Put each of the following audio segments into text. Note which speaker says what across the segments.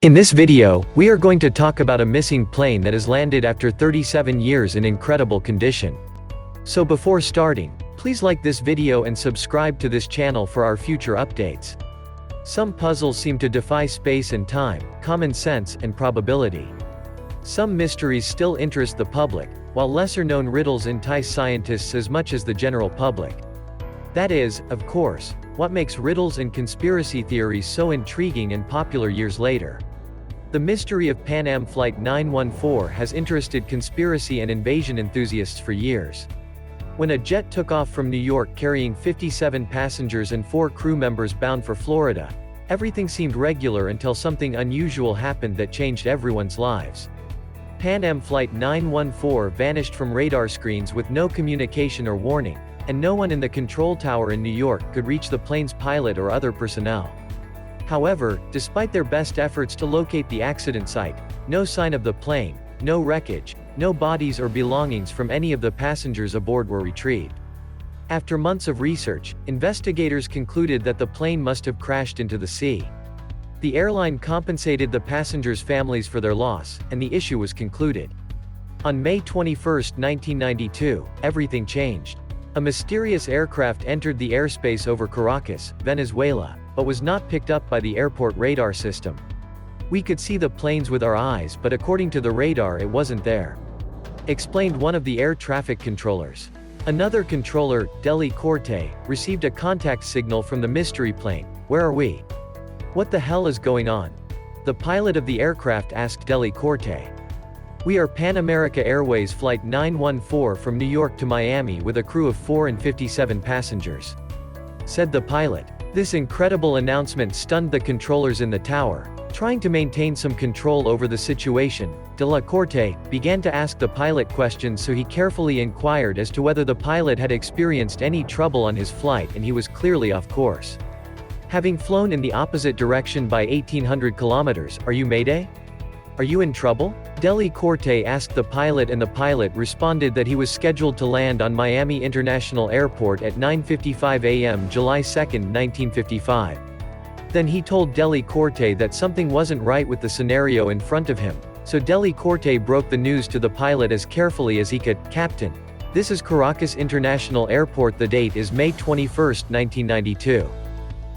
Speaker 1: In this video, we are going to talk about a missing plane that has landed after 37 years in incredible condition. So before starting, please like this video and subscribe to this channel for our future updates. Some puzzles seem to defy space and time, common sense, and probability. Some mysteries still interest the public, while lesser-known riddles entice scientists as much as the general public. That is, of course, what makes riddles and conspiracy theories so intriguing and popular years later. The mystery of Pan Am Flight 914 has interested conspiracy and invasion enthusiasts for years. When a jet took off from New York carrying 57 passengers and 4 crew members bound for Florida, everything seemed regular until something unusual happened that changed everyone's lives. Pan Am Flight 914 vanished from radar screens with no communication or warning, and no one in the control tower in New York could reach the plane's pilot or other personnel. However, despite their best efforts to locate the accident site, no sign of the plane, no wreckage, no bodies or belongings from any of the passengers aboard were retrieved. After months of research, investigators concluded that the plane must have crashed into the sea. The airline compensated the passengers' families for their loss, and the issue was concluded. On May 21, 1992, everything changed. A mysterious aircraft entered the airspace over Caracas, Venezuela, but was not picked up by the airport radar system. We could see the planes with our eyes, but according to the radar it wasn't there, explained one of the air traffic controllers. Another controller, Deli Corte, received a contact signal from the mystery plane. "Where are we? What the hell is going on?" The pilot of the aircraft asked Deli Corte. "We are Pan America Airways Flight 914 from New York to Miami with a crew of 4 and 57 passengers," said the pilot. This incredible announcement stunned the controllers in the tower. Trying to maintain some control over the situation, De La Corte began to ask the pilot questions, so he carefully inquired as to whether the pilot had experienced any trouble on his flight, and he was clearly off course. "Having flown in the opposite direction by 1,800 kilometers, are you Mayday? Are you in trouble?" Deli Corte asked the pilot, and the pilot responded that he was scheduled to land on Miami International Airport at 9:55 a.m. July 2, 1955. Then he told Deli Corte that something wasn't right with the scenario in front of him, so Deli Corte broke the news to the pilot as carefully as he could. "Captain, this is Caracas International Airport. The date is May 21, 1992.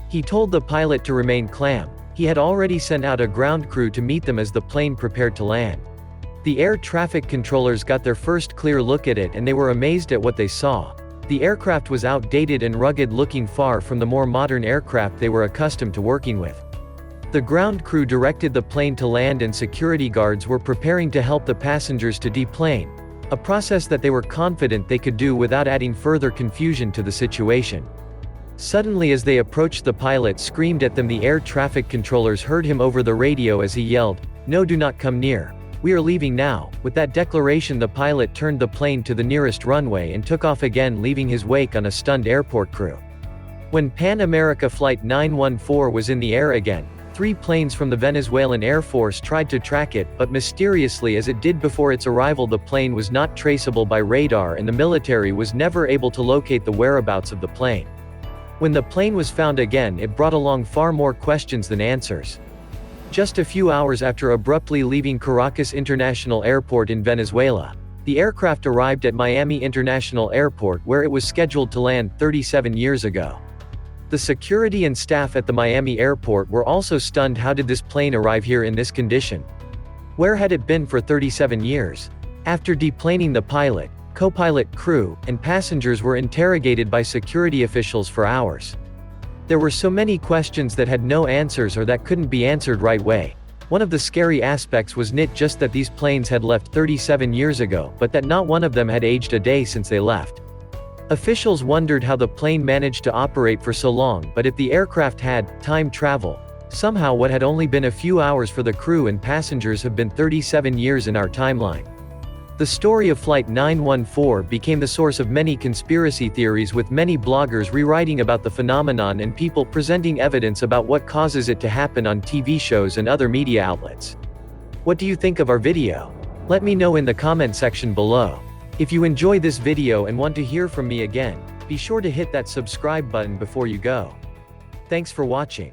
Speaker 1: He told the pilot to remain calm. He had already sent out a ground crew to meet them as the plane prepared to land. The air traffic controllers got their first clear look at it, and they were amazed at what they saw. The aircraft was outdated and rugged, looking far from the more modern aircraft they were accustomed to working with. The ground crew directed the plane to land, and security guards were preparing to help the passengers to deplane, a process that they were confident they could do without adding further confusion to the situation. Suddenly, as they approached, the pilot screamed at them. The air traffic controllers heard him over the radio as he yelled, "No, do not come near. We are leaving now." With that declaration, the pilot turned the plane to the nearest runway and took off again, leaving his wake on a stunned airport crew. When Pan America Flight 914 was in the air again, 3 planes from the Venezuelan Air Force tried to track it, but mysteriously, as it did before its arrival, the plane was not traceable by radar, and the military was never able to locate the whereabouts of the plane. When the plane was found again, it brought along far more questions than answers. Just a few hours after abruptly leaving Caracas International Airport in Venezuela, the aircraft arrived at Miami International Airport, where it was scheduled to land 37 years ago. The security and staff at the Miami airport were also stunned. How did this plane arrive here in this condition? Where had it been for 37 years? After deplaning, the pilot, co-pilot, crew, and passengers were interrogated by security officials for hours. There were so many questions that had no answers or that couldn't be answered right away. One of the scary aspects was not just that these planes had left 37 years ago, but that not one of them had aged a day since they left. Officials wondered how the plane managed to operate for so long, but if the aircraft had time travel, somehow what had only been a few hours for the crew and passengers have been 37 years in our timeline. The story of Flight 914 became the source of many conspiracy theories, with many bloggers rewriting about the phenomenon and people presenting evidence about what causes it to happen on TV shows and other media outlets. What do you think of our video? Let me know in the comment section below. If you enjoy this video and want to hear from me again, be sure to hit that subscribe button before you go. Thanks for watching.